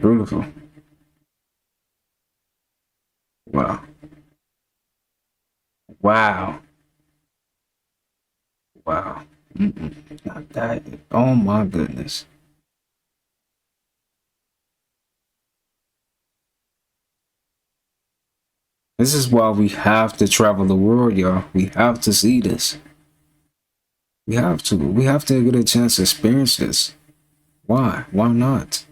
Beautiful. Wow. Wow. Wow. Not that. Oh my goodness. This is why we have to travel the world, y'all. We have to see this. We have to. We have to get a chance to experience this. Why? Why not?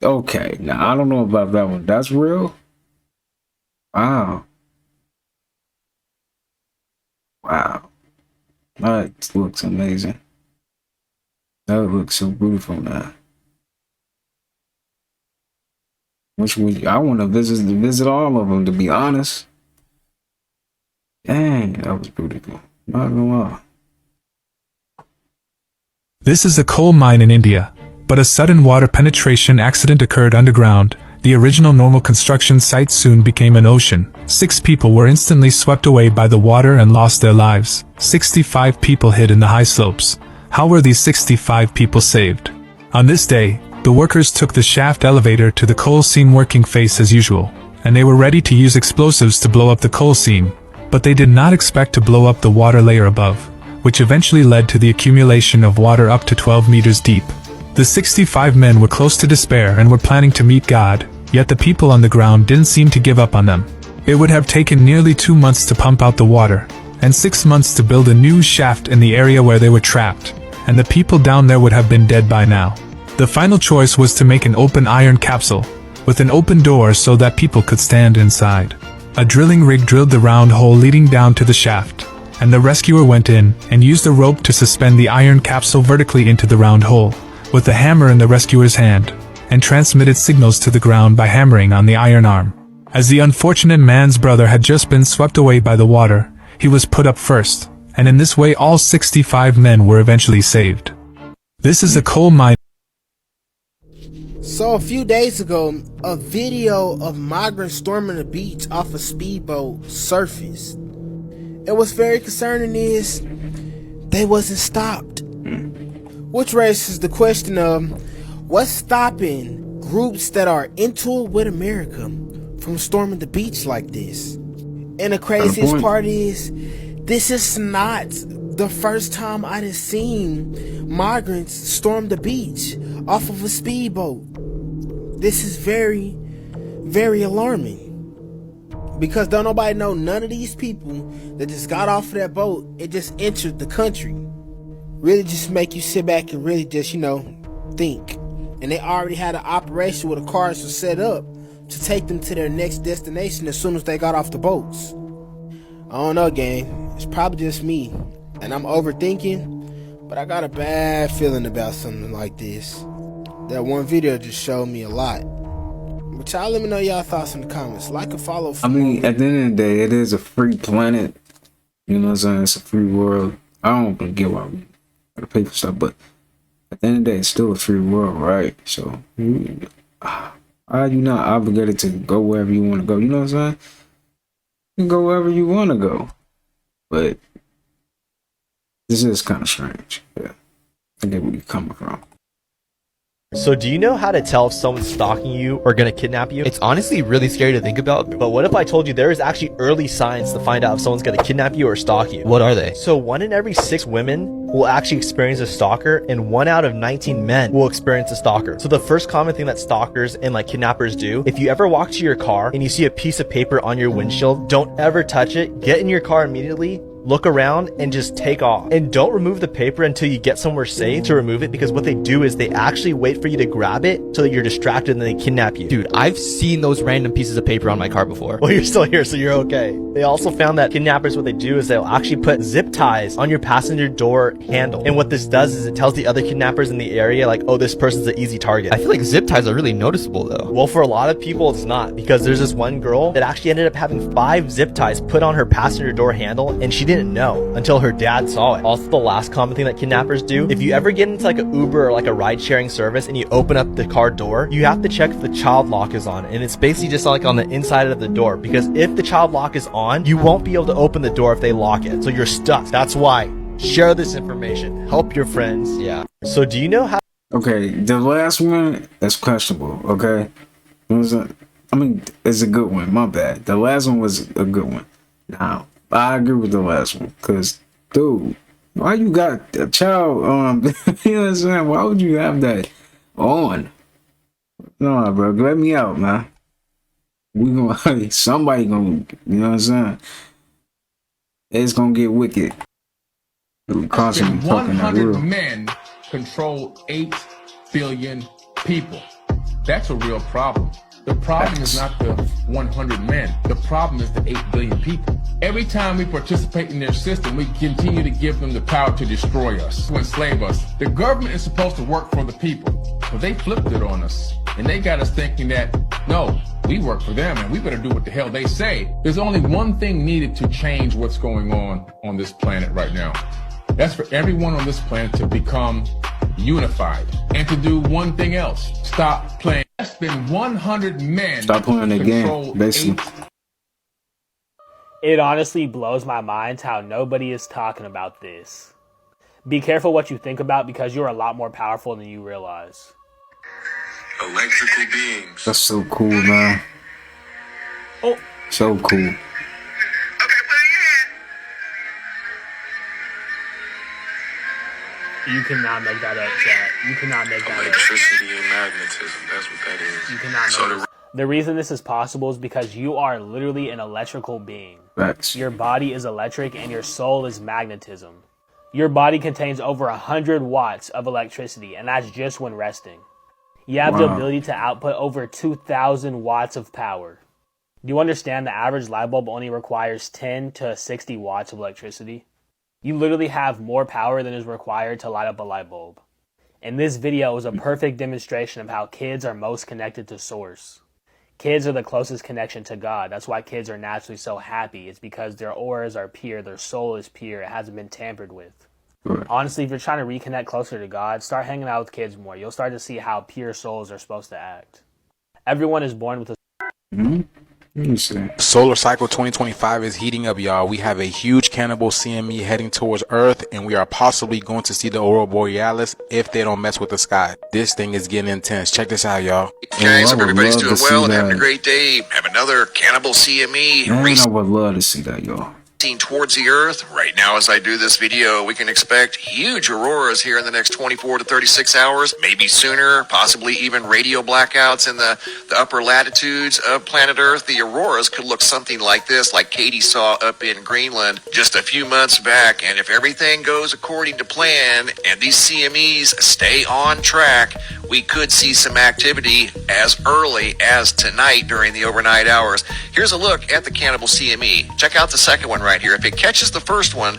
Okay, now I don't know about that one. That's real? Wow. Wow. That looks amazing. That looks so beautiful, man. I want to visit all of them, to be honest. Dang, that was beautiful. Not gonna lie. This is a coal mine in India, but a sudden water penetration accident occurred underground. The original normal construction site soon became an ocean. 6 people were instantly swept away by the water and lost their lives. 65 people hid in the high slopes. How were these 65 people saved? On this day, the workers took the shaft elevator to the coal seam working face as usual, and they were ready to use explosives to blow up the coal seam, but they did not expect to blow up the water layer above, which eventually led to the accumulation of water up to 12 meters deep. The 65 men were close to despair and were planning to meet God, yet the people on the ground didn't seem to give up on them. It would have taken nearly 2 months to pump out the water, and 6 months to build a new shaft in the area where they were trapped, and the people down there would have been dead by now. The final choice was to make an open iron capsule, with an open door so that people could stand inside. A drilling rig drilled the round hole leading down to the shaft, and the rescuer went in and used a rope to suspend the iron capsule vertically into the round hole, with the hammer in the rescuer's hand, and transmitted signals to the ground by hammering on the iron arm. As the unfortunate man's brother had just been swept away by the water, he was put up first, and in this way all 65 men were eventually saved. This is a coal mine. So a few days ago, a video of migrants storming the beach off a speedboat surfaced. And what's very concerning is they wasn't stopped. Which raises the question of what's stopping groups that are into it with America from storming the beach like this. And the craziest part is this is not the first time I done seen migrants storm the beach off of a speedboat. This is very, very alarming. Because don't nobody know none of these people that just got off of that boat and just entered the country. Really just make you sit back and really just, think. And they already had an operation where the cars were set up to take them to their next destination as soon as they got off the boats. I don't know, gang. It's probably just me. And I'm overthinking, but I got a bad feeling about something like this. That one video just showed me a lot. But y'all let me know y'all thoughts in the comments. Like and follow. I mean, at the end of the day, it is a free planet. You know what I'm saying? It's a free world. I don't get why we gotta pay for stuff, but at the end of the day, it's still a free world, right? So, are you not obligated to go wherever you want to go? You know what I'm saying? You can go wherever you want to go. But this is kind of strange. Yeah. I get where you're coming from. So do you know how to tell if someone's stalking you or gonna kidnap you? It's honestly really scary to think about. But what if I told you there is actually early signs to find out if someone's gonna kidnap you or stalk you? What are they? So 1 in every 6 women will actually experience a stalker, and 1 out of 19 men will experience a stalker. So the first common thing that stalkers and kidnappers do, if you ever walk to your car and you see a piece of paper on your windshield, don't ever touch it. Get in your car immediately, look around, and just take off. And don't remove the paper until you get somewhere safe to remove it, because what they do is they actually wait for you to grab it till you're distracted and then they kidnap you. Dude, I've seen those random pieces of paper on my car before. Well, you're still here, so you're okay. They also found that kidnappers, what they do is they'll actually put zip ties on your passenger door handle. And what this does is it tells the other kidnappers in the area, oh, this person's an easy target. I feel like zip ties are really noticeable though. Well, for a lot of people, it's not, because there's this one girl that actually ended up having 5 zip ties put on her passenger door handle, and she didn't know until her dad saw it. Also, the last common thing that kidnappers do, if you ever get into an Uber or a ride sharing service and you open up the car door, you have to check if the child lock is on. And it's basically just on the inside of the door, because if the child lock is on, you won't be able to open the door if they lock it. So you're stuck. That's why Share this information. Help your friends. Yeah. So do you know how Okay, the last one is questionable, okay? It was it's a good one, my bad. The last one was a good one. Now, I agree with the last one, because, dude, why you got a child, you know what I'm saying? Why would you have that on? No, bro, let me out, man. Somebody gonna, you know what I'm saying? It's gonna get wicked. Constantly talking that 100 real. men control 8 billion people. That's a real problem. The problem is not the 100 men. The problem is the 8 billion people. Every time we participate in their system, we continue to give them the power to destroy us, to enslave us. The government is supposed to work for the people, but they flipped it on us. And they got us thinking that, no, we work for them and we better do what the hell they say. There's only one thing needed to change what's going on this planet right now. That's for everyone on this planet to become unified and to do one thing else. Stop playing. That's been 100 men. Stop playing the game, basically. It honestly blows my mind how nobody is talking about this. Be careful what you think about because you're a lot more powerful than you realize. Electrical beings. That's so cool, man. Oh. So cool. You cannot make that up, chat. You cannot make that up. Electricity and magnetism. That's what that is. You cannot make the reason this is possible is because you are literally an electrical being. Facts. Your body is electric and your soul is magnetism. Your body contains over 100 watts of electricity, and that's just when resting. You have the ability to output over 2,000 watts of power. Do you understand the average light bulb only requires 10 to 60 watts of electricity? You literally have more power than is required to light up a light bulb. And this video is a perfect demonstration of how kids are most connected to Source. Kids are the closest connection to God. That's why kids are naturally so happy. It's because their auras are pure, their soul is pure, it hasn't been tampered with. Right. Honestly, if you're trying to reconnect closer to God, start hanging out with kids more. You'll start to see how pure souls are supposed to act. Everyone is born with a... Solar cycle 2025 is heating up, y'all. We have a huge cannibal CME heading towards Earth, and we are possibly going to see the aurora borealis if they don't mess with the sky. This thing is getting intense. Check this out, y'all. Guys, hope everybody's doing well and having a great day. Have another cannibal CME. I would love to see that, y'all. Towards the Earth. Right now, as I do this video, we can expect huge auroras here in the next 24 to 36 hours, maybe sooner, possibly even radio blackouts in the upper latitudes of planet Earth. The auroras could look something like this, like Katie saw up in Greenland just a few months back. And if everything goes according to plan and these CMEs stay on track, we could see some activity as early as tonight during the overnight hours. Here's a look at the cannibal CME. Check out the second one right here. If it catches the first one,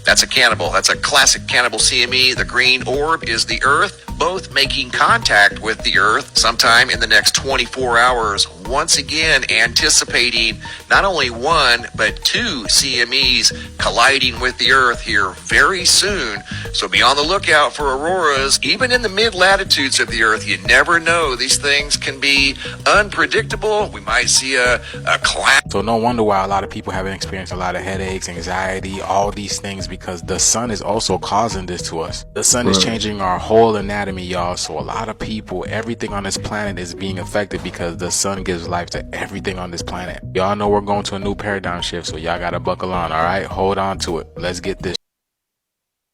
that's a cannibal. That's a classic cannibal CME. The green orb is the Earth, both making contact with the Earth sometime in the next 24 hours. Once again, anticipating not only one, but two CMEs colliding with the Earth here very soon. So be on the lookout for auroras. Even in the mid-latitudes of the Earth, you never know. These things can be unpredictable. We might see a clash. So no wonder why a lot of people have experienced a lot of headaches, anxiety, all these things, because the sun is also causing this to us. The sun is changing our whole anatomy, y'all. So a lot of people, everything on this planet is being affected because the sun gives life to everything on this planet. Y'all know we're going to a new paradigm shift, so y'all gotta buckle on, all right? Hold on to it. Let's get this.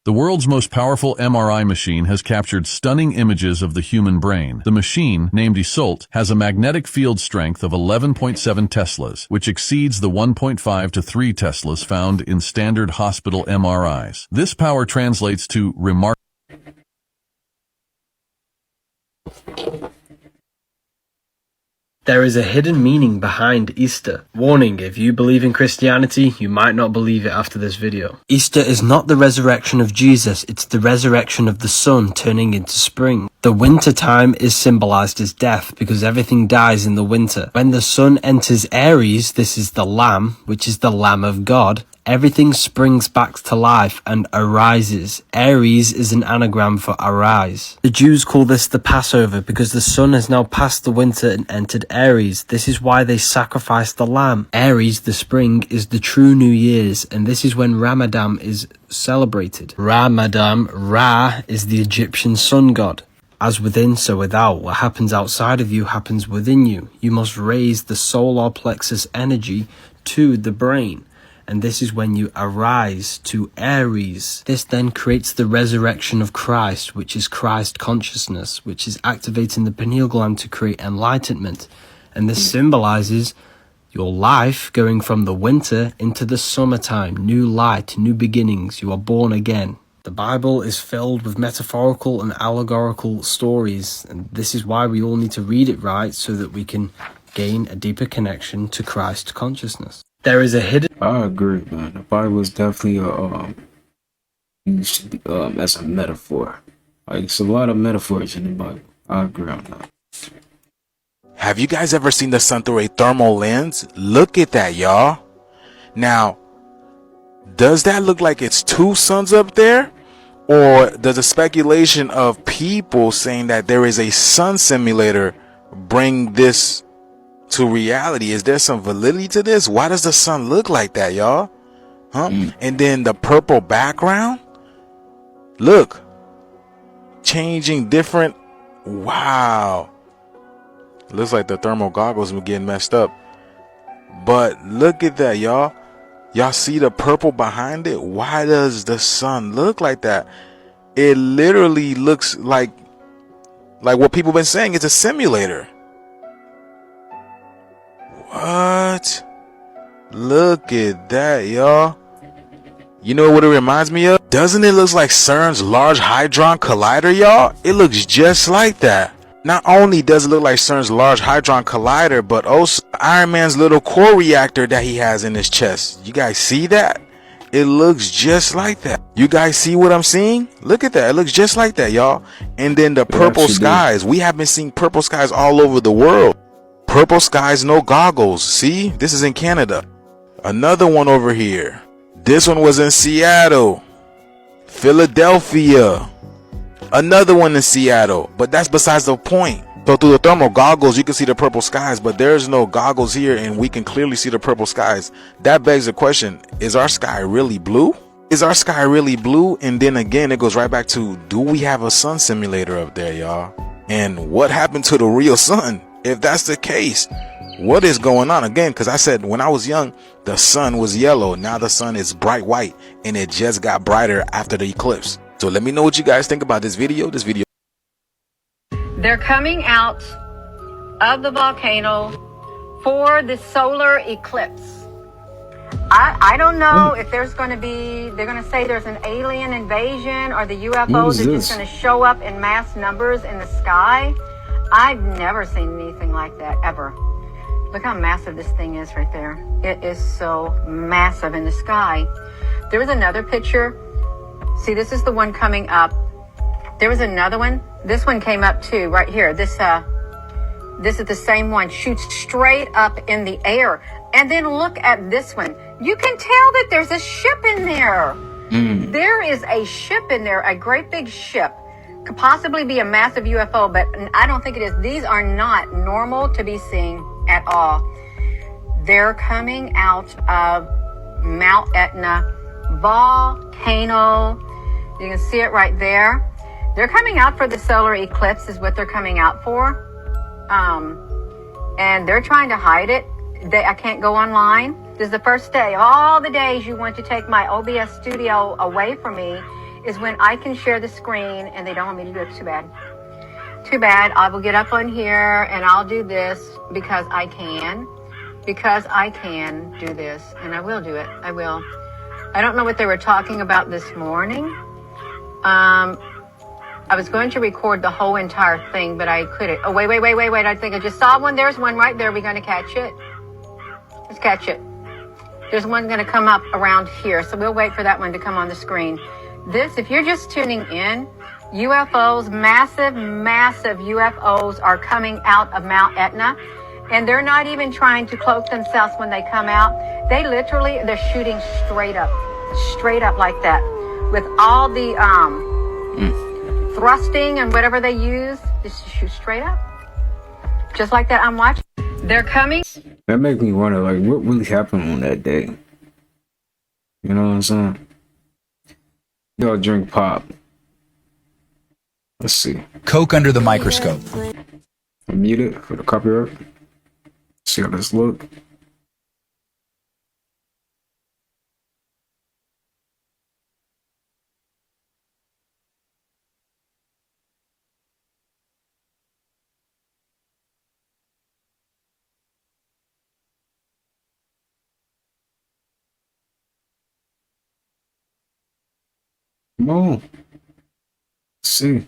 The world's most powerful MRI machine has captured stunning images of the human brain. The machine, named Isolt, has a magnetic field strength of 11.7 Teslas, which exceeds the 1.5 to 3 Teslas found in standard hospital MRIs. This power translates to remarkable. There is a hidden meaning behind Easter. Warning, if you believe in Christianity, you might not believe it after this video. Easter is not the resurrection of Jesus, it's the resurrection of the sun turning into spring. The winter time is symbolized as death because everything dies in the winter. When the sun enters Aries, this is the lamb, which is the Lamb of God, Everything springs back to life and arises. Aries is an anagram for arise. The Jews call this the Passover because the sun has now passed the winter and entered Aries. This is why they sacrifice the lamb. Aries, the spring, is the true New Year's, and this is when Ramadan is celebrated. Ramadan, Ra, is the Egyptian sun god. As within, so without. What happens outside of you happens within you. You must raise the solar plexus energy to the brain. And this is when you arise to Aries. This then creates the resurrection of Christ, which is Christ consciousness, which is activating the pineal gland to create enlightenment. And this symbolizes your life going from the winter into the summertime. New light, new beginnings. You are born again. The Bible is filled with metaphorical and allegorical stories. And this is why we all need to read it right so that we can gain a deeper connection to Christ consciousness. There is a hidden... I agree, man. The Bible is definitely used to be, as a metaphor. Like, it's a lot of metaphors in the Bible. I agree on that. Have you guys ever seen the sun through a thermal lens? Look at that, y'all. Now, does that look like it's two suns up there? Or does the speculation of people saying that there is a sun simulator bring this to reality? Is there some validity to this? Why does the sun look like that, y'all? And then the purple background, look, changing different. Wow, looks like the thermal goggles were getting messed up, but look at that, y'all. Y'all see the purple behind it? Why does the sun look like that? It literally looks like what people been saying. It's a simulator. What? Look at that, y'all. You know what it reminds me of? Doesn't it look like CERN's Large Hadron Collider, y'all? It looks just like that. Not only does it look like CERN's Large Hadron Collider, but also Iron Man's little core reactor that he has in his chest. You guys see that? It looks just like that. You guys see what I'm seeing? Look at that. It looks just like that, y'all. And then the purple skies. We have been seeing purple skies all over the world. Purple skies, no goggles. See, this is in Canada. Another one over here. This one was in Seattle, Philadelphia. Another one in Seattle, but that's besides the point. So through the thermal goggles, you can see the purple skies, but there's no goggles here, and we can clearly see the purple skies. That begs the question: is our sky really blue? Is our sky really blue? And then again, it goes right back to: do we have a sun simulator up there, y'all? And what happened to the real sun? If that's the case, what is going on? Again, because I said when I was young, the sun was yellow. Now the sun is bright white, and it just got brighter after the eclipse. So let me know what you guys think about this video. They're coming out of the volcano for the solar eclipse. I don't know if there's going to be, they're going to say there's an alien invasion, or the UFOs are just going to show up in mass numbers in the sky. I've never seen anything like that, ever. Look how massive this thing is right there. It is so massive in the sky. There was another picture. See, this is the one coming up. There was another one. This one came up too, right here. This is the same one. Shoots straight up in the air. And then look at this one. You can tell that there's a ship in there. There is a ship in there, a great big ship. Could possibly be a massive UFO, but I don't think it is. These are not normal to be seen at all. They're coming out of Mount Etna volcano. You can see it right there. They're coming out for the solar eclipse is what they're coming out for. And they're trying to hide it. I can't go online. This is the first day. All the days you want to take my OBS studio away from me is when I can share the screen, and they don't want me to do it. Too bad. Too bad. I will get up on here and I'll do this because I can. Because I can do this, and I will do it. I will. I don't know what they were talking about this morning. I was going to record the whole entire thing, but I couldn't. Oh, wait. I think I just saw one. There's one right there. We're going to catch it. Let's catch it. There's one going to come up around here, so we'll wait for that one to come on the screen. This, if you're just tuning in, UFOs, massive UFOs are coming out of Mount Etna. And they're not even trying to cloak themselves when they come out. They're shooting straight up like that. With all the thrusting and whatever they use, just shoot straight up. Just like that, I'm watching. They're coming. That makes me wonder, like, what really happened on that day? You know what I'm saying? Y'all drink pop. Let's see. Coke under the microscope. Mute it for the copyright. See how this look. Come on. Let's see.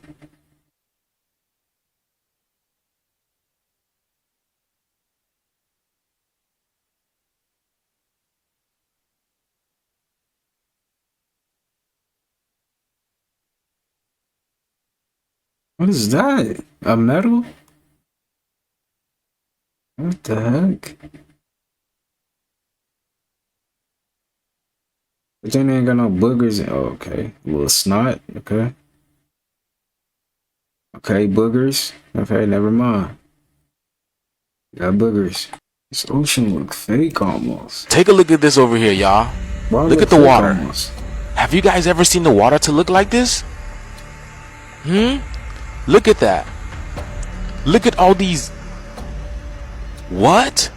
What is that? A medal? What the heck? But then they ain't got no boogers. Oh, okay. A little snot. Okay. Okay, boogers. Okay, never mind. Got boogers. This ocean look fake almost. Take a look at this over here, y'all. Look at the water. Almost? Have you guys ever seen the water to look like this? Look at that. Look at all these. What?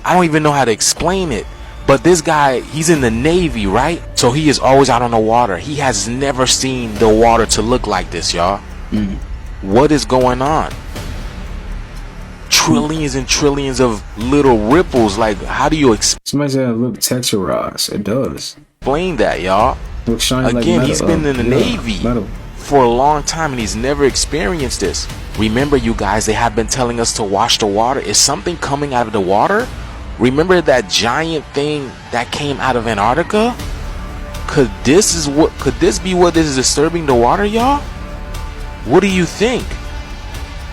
I don't even know how to explain it. But this guy, he's in the Navy, right? So he is always out on the water. He has never seen the water to look like this, y'all. What is going on? Trillions and trillions of little ripples. Like, how do you Somebody said it look texturized. It does. Explain that, y'all. Looks shiny Again, like metal. he's been in the Navy for a long time and he's never experienced this. Remember, you guys, they have been telling us to watch the water. Is something coming out of the water? Remember that giant thing that came out of Antarctica? Could this be what is disturbing the water, y'all? What do you think?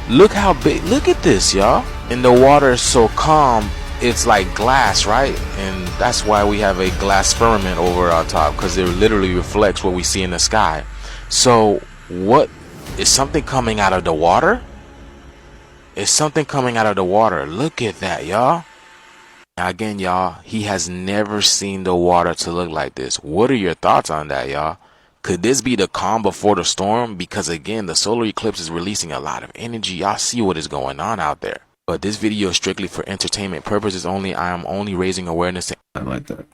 Look how big. Look at this, y'all. And the water is so calm, it's like glass, right? And that's why we have a glass firmament over our top, because it literally reflects what we see in the sky. So what is something coming out of the water? Is something coming out of the water? Look at that, y'all. Now again, y'all, he has never seen the water to look like this. What are your thoughts on that, y'all? Could this be the calm before the storm? Because again, the solar eclipse is releasing a lot of energy. Y'all see what is going on out there. But this video is strictly for entertainment purposes only. I am only raising awareness. I like that.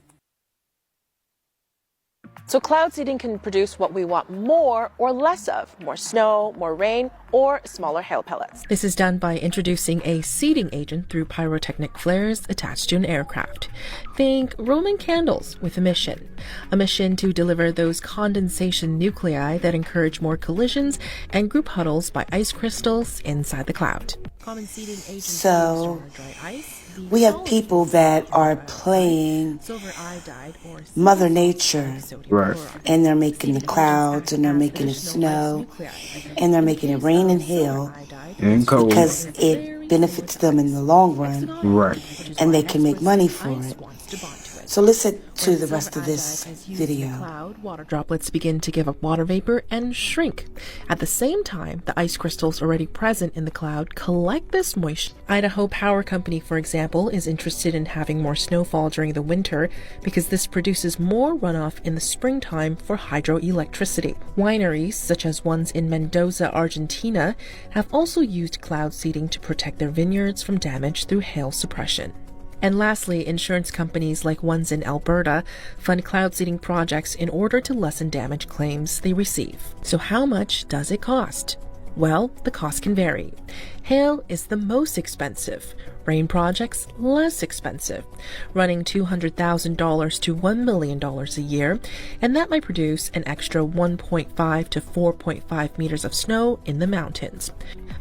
So cloud seeding can produce what we want more or less of, more snow, more rain, or smaller hail pellets. This is done by introducing a seeding agent through pyrotechnic flares attached to an aircraft. Think Roman candles with a mission to deliver those condensation nuclei that encourage more collisions and group huddles by ice crystals inside the cloud. Common seeding agents So we have people that are playing Mother Nature, right? And they're making the clouds, and they're making it snow, and they're making it rain and hail, and cold, because it benefits them in the long run, right? And they can make money for it. So listen to the rest of this video. Water droplets begin to give up water vapor and shrink. At the same time, the ice crystals already present in the cloud collect this moisture. Idaho Power Company, for example, is interested in having more snowfall during the winter because this produces more runoff in the springtime for hydroelectricity. Wineries, such as ones in Mendoza, Argentina, have also used cloud seeding to protect their vineyards from damage through hail suppression. And lastly, insurance companies like ones in Alberta fund cloud seeding projects in order to lessen damage claims they receive. So how much does it cost? Well, the cost can vary. Hail is the most expensive. Rain projects less expensive, running $200,000 to $1 million a year, and that might produce an extra 1.5 to 4.5 meters of snow in the mountains.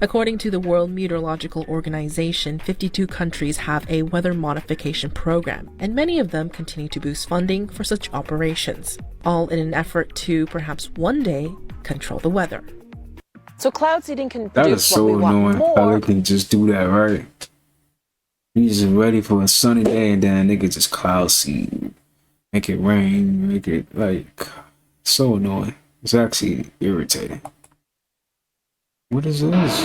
According to the World Meteorological Organization, 52 countries have a weather modification program, and many of them continue to boost funding for such operations, all in an effort to perhaps one day control the weather. So cloud seeding can That produce is so what we annoying. want more. How they can just do that, right? You just ready for a sunny day and then nigga just cloud seed. Make it rain, make it like so annoying. It's actually irritating. What is this?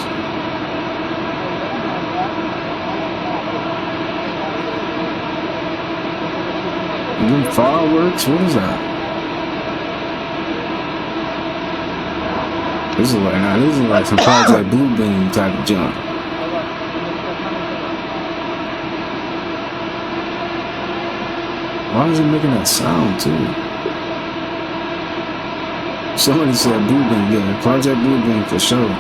Them fireworks? What is that? This is like some Project Blue Beam type of junk. Why is it making that sound too? Somebody said Blue Beam, yeah, Project Blue Beam for sure.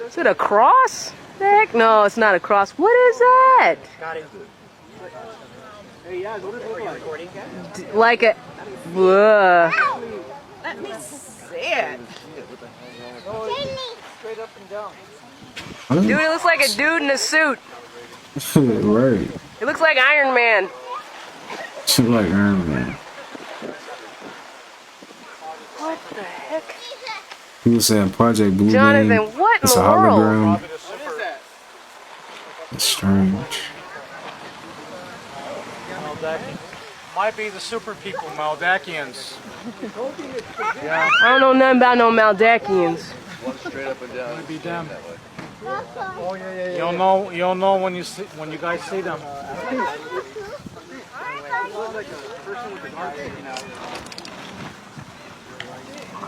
Is it a cross? Heck no, it's not a cross. What is that? Like a... Whoa. Let me see it. Straight up and down. Dude, it looks like a dude in a suit. Right. It looks like Iron Man. Shit like Iron Man. What the heck? People saying Project Blue Jonathan, Beam. what in It's the a hologram. world? It's strange. Might be the super people, Maldakians. Yeah. I don't know nothing about no Maldakians. Straight up and down. Might be them. You'll know when you guys see them.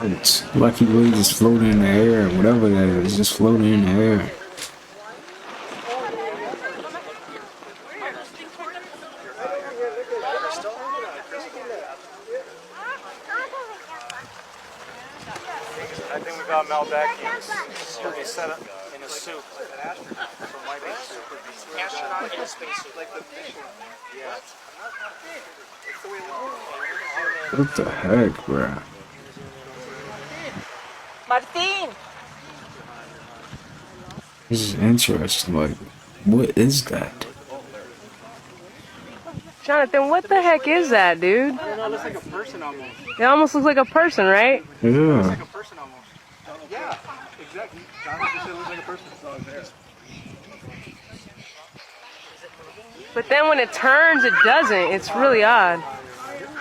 It's like he really just floating in the air, whatever that is, just floating in the air. I think we got Maldakians. They set up in a soup. So might be super astronaut in a spacesuit. Like the mission. Yeah. What the heck, bruh? Martin. This is interesting. Like, what is that? Jonathan, what the heck is that, dude? I don't know, it looks like a person almost. It almost looks like a person, right? Yeah. It looks like a person almost. Yeah, exactly. Jonathan just said it looks like a person. So it's there. But then when it turns, it doesn't. It's really odd.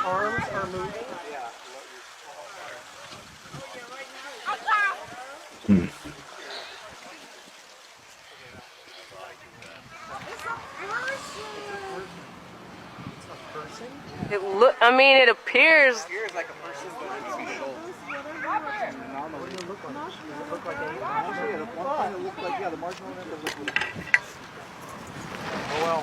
Arms are moving. I mean, it appears. It appears like a person, but it's controlled. Normally, it look like actually, at one point it looked like, yeah, the marginal end of the oh well.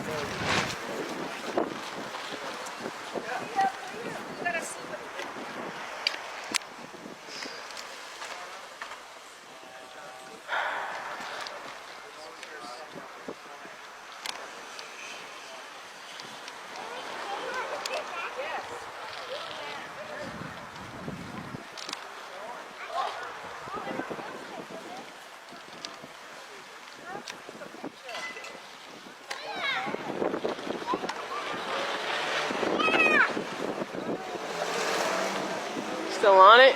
Still on it?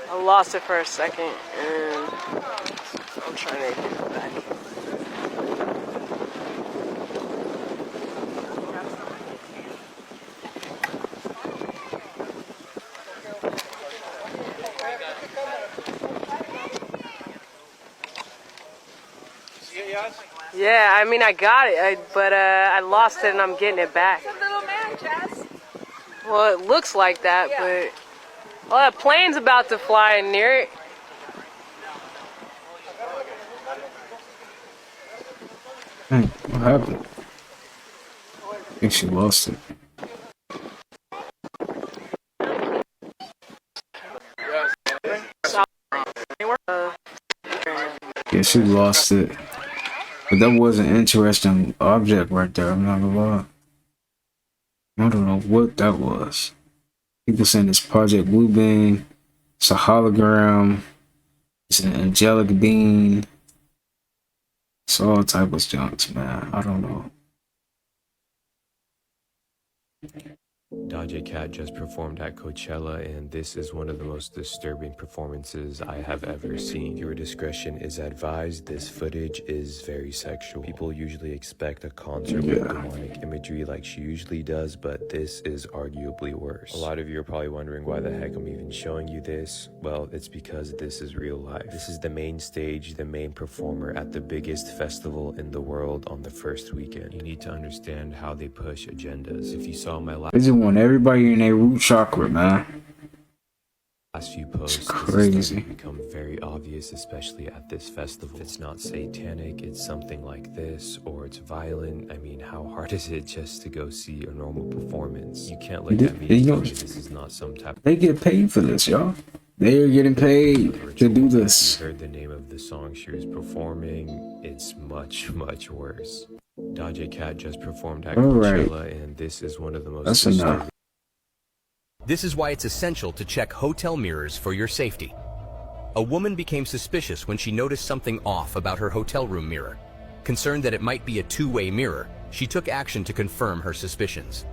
I lost it for a second, and I'm trying to get it back. Yeah, I mean, I got it, but I lost it and I'm getting it back. It's a little man, Jess. Well, it looks like that, but... Oh, that plane's about to fly near it. Hey, what happened? I think she lost it. Yeah, she lost it. But that was an interesting object right there, I'm not gonna lie. I don't know what that was. People saying it's Project Bluebeam. It's a hologram. It's an angelic being. It's all type of junks, man. I don't know. Doja Cat just performed at Coachella, and this is one of the most disturbing performances I have ever seen. Viewer discretion is advised. This footage is very sexual. People usually expect a concert with demonic imagery like she usually does, but this is arguably worse. A lot of you are probably wondering why the heck I'm even showing you this. Well, it's because this is real life. This is the main stage, the main performer at the biggest festival in the world on the first weekend. You need to understand how they push agendas. If you saw my last... They just want everybody in their root chakra, man. Last few posts, it's crazy. Become very obvious, especially at this festival. It's not satanic, it's something like this, or it's violent. I mean, how hard is it just to go see a normal performance? You can't look at me and tell me this is not some type. They get paid for this, y'all. They're getting paid to do this. You heard the name of the song she was performing. It's much, much worse. Doja Cat just performed at Coachella, and this is one of the most. That's enough. This is why it's essential to check hotel mirrors for your safety. A woman became suspicious when she noticed something off about her hotel room mirror. Concerned that it might be a two-way mirror, she took action to confirm her suspicions.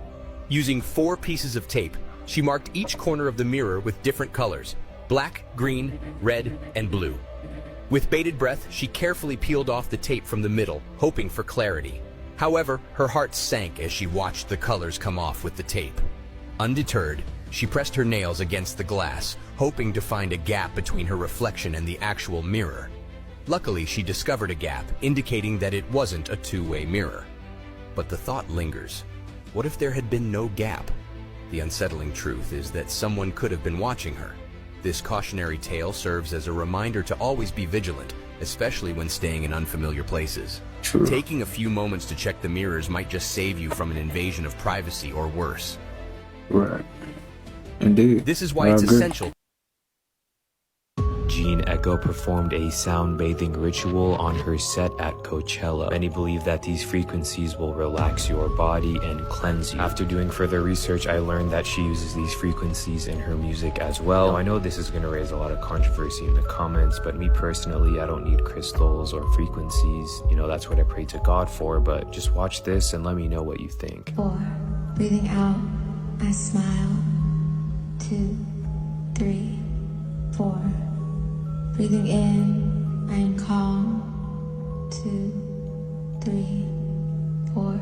Using 4 pieces of tape, she marked each corner of the mirror with different colors: black, green, red, and blue. With bated breath, she carefully peeled off the tape from the middle, hoping for clarity. However, her heart sank as she watched the colors come off with the tape. Undeterred, she pressed her nails against the glass, hoping to find a gap between her reflection and the actual mirror. Luckily, she discovered a gap, indicating that it wasn't a two-way mirror. But the thought lingers. What if there had been no gap? The unsettling truth is that someone could have been watching her. This cautionary tale serves as a reminder to always be vigilant, especially when staying in unfamiliar places. True. Taking a few moments to check the mirrors might just save you from an invasion of privacy or worse. Right. Indeed. This is why it's essential. Jean Echo performed a sound bathing ritual on her set at Coachella. Many believe that these frequencies will relax your body and cleanse you. After doing further research, I learned that she uses these frequencies in her music as well. Now, I know this is going to raise a lot of controversy in the comments, but me personally, I don't need crystals or frequencies. You know, that's what I pray to God for, but just watch this and let me know what you think. 4. Breathing out, I smile. 2, 3, 4. Breathing in, I am calm. 2, 3, 4.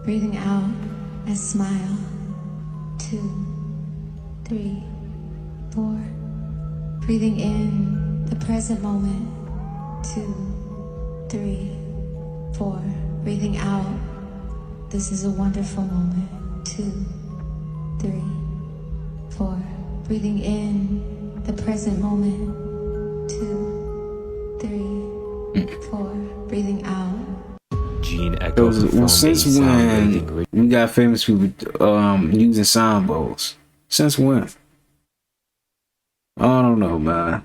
Breathing out, I smile. 2, 3, 4. Breathing in the present moment. 2, 3, 4. Breathing out, this is a wonderful moment. 2, 3, 4. Breathing in the present moment. 2, 3, 4. Breathing out. Jean Echo performed since a sound when bathing ritual. we got famous people using sound bowls? Since when? I don't know, man.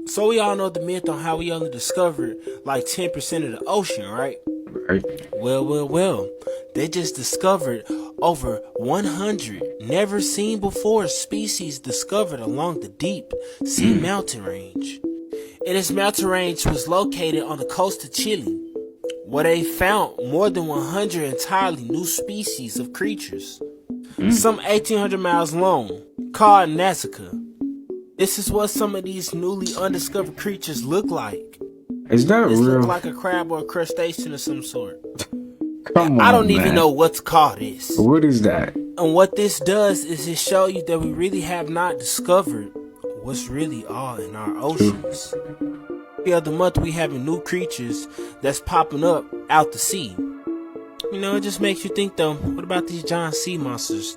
So we all know the myth on how we only discovered like 10% of the ocean, right? Right. Well. They just discovered over 100 never seen before species discovered along the deep sea mountain range. And this mountain range was located on the coast of Chile, where they found more than 100 entirely new species of creatures, some 1,800 miles long, called Nazca. This is what some of these newly undiscovered creatures look like. Is that this real? Look like a crab or a crustacean of some sort. Come on, I don't man. even know what to call this. What is that? And what this does is it show you that we really have not discovered what's really all in our oceans. Every other month we having new creatures that's popping up out the sea. You know, it just makes you think though, what about these giant sea monsters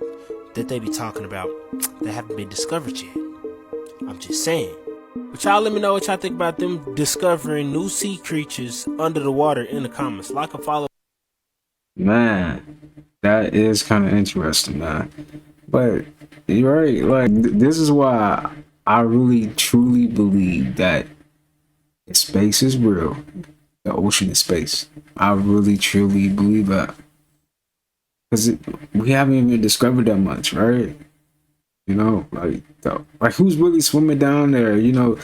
that they be talking about that haven't been discovered yet? I'm just saying. But y'all let me know what y'all think about them discovering new sea creatures under the water in the comments. Like and follow. Man, that is kind of interesting, man. But you're right. Like, this is why I really, truly believe that space is real. The ocean is space. I really, truly believe that. because we haven't even discovered that much, right? You know, like who's really swimming down there? You know,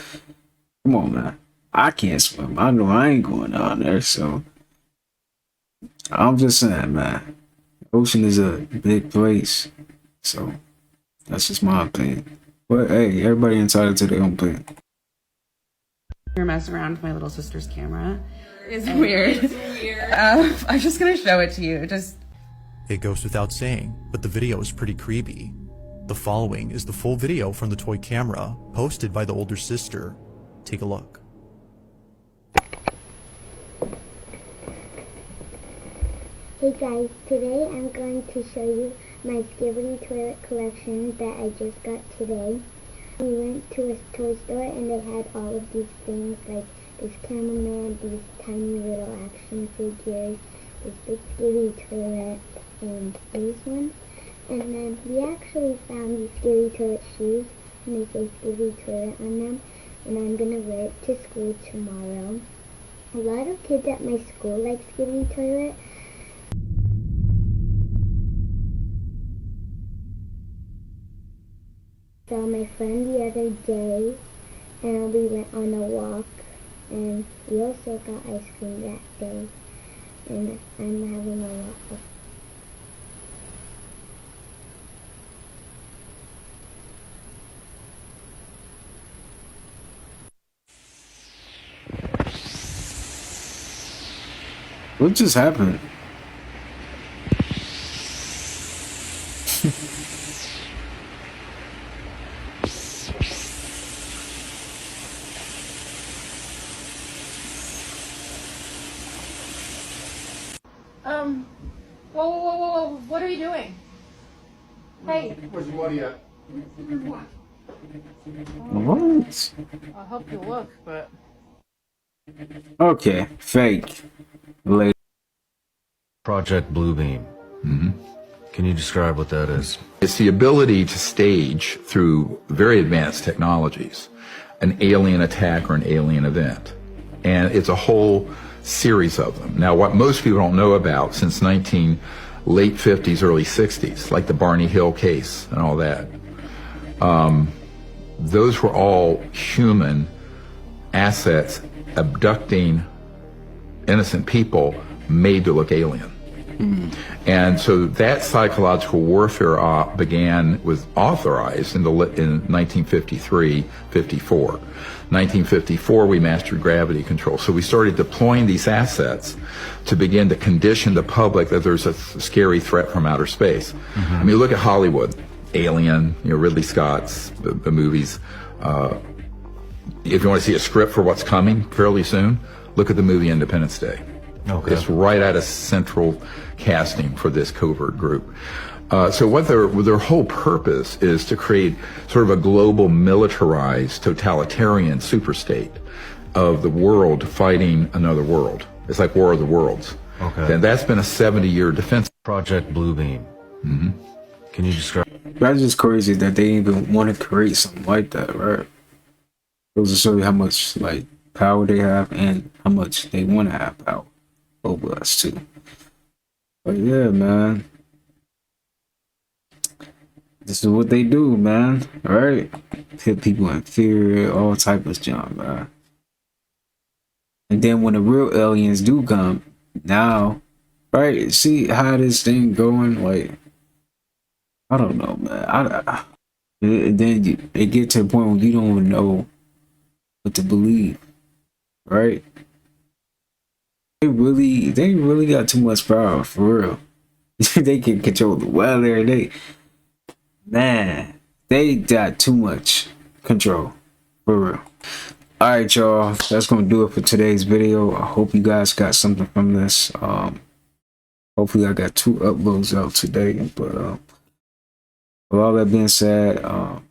come on, man. I can't swim. I know I ain't going down there. So I'm just saying, man. Ocean is a big place. So that's just my opinion. But hey, everybody entitled to their own opinion. You're messing around with my little sister's camera. It's weird. I'm just gonna show it to you. It goes without saying, but the video is pretty creepy. The following is the full video from the toy camera, posted by the older sister. Take a look. Hey guys, today I'm going to show you my Skibidi toilet collection that I just got today. We went to a toy store and they had all of these things like this cameraman, these tiny little action figures, this big Skibidi toilet, and these ones. And then we actually found these Skibidi toilet shoes and they say Skibidi toilet on them, and I'm gonna wear it to school tomorrow. A lot of kids at my school like Skibidi toilet. Saw my friend the other day and we went on a walk and we also got ice cream that day and I'm having a lot of What just happened? Whoa, what are you doing? Hey. Where's your body at? What? I'll help you look, but... Okay, fake. Later. Project Bluebeam. Can you describe what that is? It's the ability to stage through very advanced technologies an alien attack or an alien event. And it's a whole series of them. Now, what most people don't know about since late 50s, early 60s, like the Barney Hill case and all that, those were all human assets abducting innocent people made to look alien. And so that psychological warfare was authorized in 1953, 54. 1954, we mastered gravity control. So we started deploying these assets to begin to condition the public that there's a scary threat from outer space. I mean, look at Hollywood, Alien, Ridley Scott's the movies. If you want to see a script for what's coming fairly soon, look at the movie Independence Day. Okay. It's right out of central casting for this covert group. So what their whole purpose is to create sort of a global militarized totalitarian superstate of the world fighting another world. It's like War of the Worlds. Okay. And that's been a 70-year defense. Project Bluebeam. Can you describe? That's just crazy that they even want to create something like that, right? It goes to show you how much like power they have and how much they want to have power over us too. But yeah, man, this is what they do, man. Right? Hit people in fear, all type of junk, man. And then when the real aliens do come, now, right? See how this thing going? Like, I don't know, man. Then it get to the point where you don't even know what to believe, right? They really got too much power, for real. They can control the weather. They got too much control, for real. All right, y'all. That's gonna do it for today's video. I hope you guys got something from this. Hopefully, I got 2 uploads out today. But with all that being said, I'm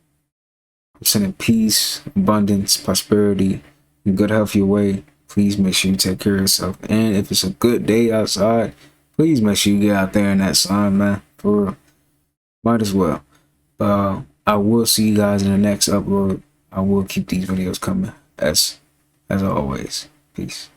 sending peace, abundance, prosperity, and good health your way. Please make sure you take care of yourself. And if it's a good day outside, please make sure you get out there in that sun, man. For real. Might as well. I will see you guys in the next upload. I will keep these videos coming as always. Peace.